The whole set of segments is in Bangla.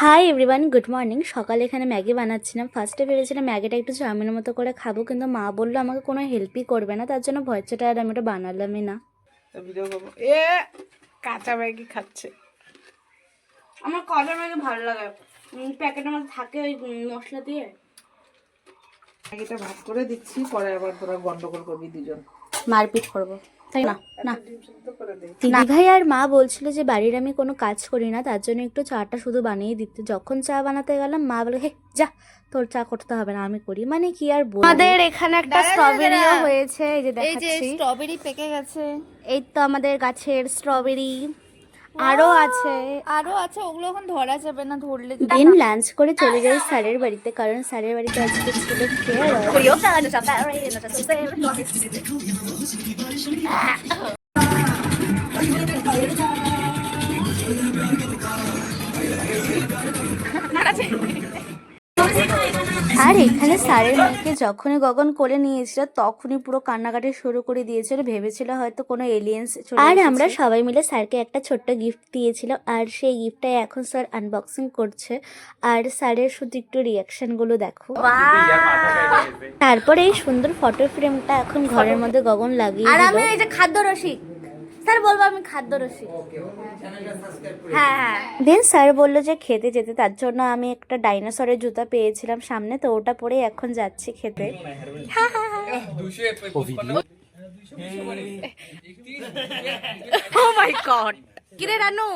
Hi everyone, good morning. সকালে এখানে ম্যাগি বানাচ্ছিলাম। ফার্স্টে ভেবেছিলাম ম্যাগিটা একটু চাউমিনের মতো করে খাবো, কিন্তু মা বললো আমাকে কোনো হেল্পই করবে না, তার জন্য ভয় চোটে আর আমি ওটা বানালামই না। ভিডিও করবো। কাঁচা ম্যাগি খাচ্ছে। আমার কাঁচা ম্যাগি ভালো লাগে, প্যাকেটের মধ্যে থাকে ওই মশলা দিয়ে। ম্যাগিটা ভাগ করে দিচ্ছি, পরে আবার তোরা গন্ডগোল করবি দুজন, মারপিট করবো, তাই না? না, ডিম সিদ্ধ করে দে। দিদি ভাই আর মা বলছিল যে বাড়ির আমি কোনো কাজ করি না, তার জন্য একটু চাটা শুধু বানিয়ে দিতে। যখন চা বানাতে গেলাম মা বলে, হে যা, তোর চা করতে হবে না, আমি করি। মানে কি আর বলবো। আমাদের এখানে একটা স্ট্রবেরিও হয়েছে, এই যে দেখাচ্ছি। স্ট্রবেরি পেকে গেছে। এই তো আমাদের গাছের স্ট্রবেরি আরো আছে। ওগুলো এখন ধরা যাবে না, ধরলে দিন লাঞ্চ করে চলে যাই স্যারের বাড়িতে, কারণ স্যারের বাড়িতে আজকে ছিল আর এখানে স্যারের মেয়েকে যখনই গগন কোলে নিয়েছিল তখনই পুরো কান্নাকাটি শুরু করে দিয়েছিল, ভেবেছিল হয়তো কোনো এলিয়েন্স। আর আমরা সবাই মিলে স্যারকে একটা ছোট্ট গিফট দিয়েছিল, আর সেই গিফটটাই এখন স্যার আনবক্সিং করছে। আর স্যারের শুধু একটু রিয়াকশনগুলো দেখো। তারপরে এই সুন্দর ফটো ফ্রেমটা এখন ঘরের মধ্যে গগন লাগিয়ে দিল। আর আমি এই যে খাদ্য রসিক, স্যার বলবো আমি খাদ্য রসিক। হ্যাঁ, দেন স্যার বললো যে খেতে যেতে, তার জন্য আমি একটা ডাইনোসরের জুতা পেয়েছিলাম সামনে, তো ওটা পরে এখন যাচ্ছি খেতে। ও মাই গড, কিরে রানু,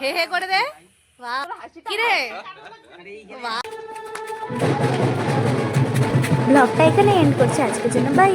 হে হে করে দে। বাহ, কিরে ব্লগটা এখানে এন্ড করছি আজকের জন্য, বাই।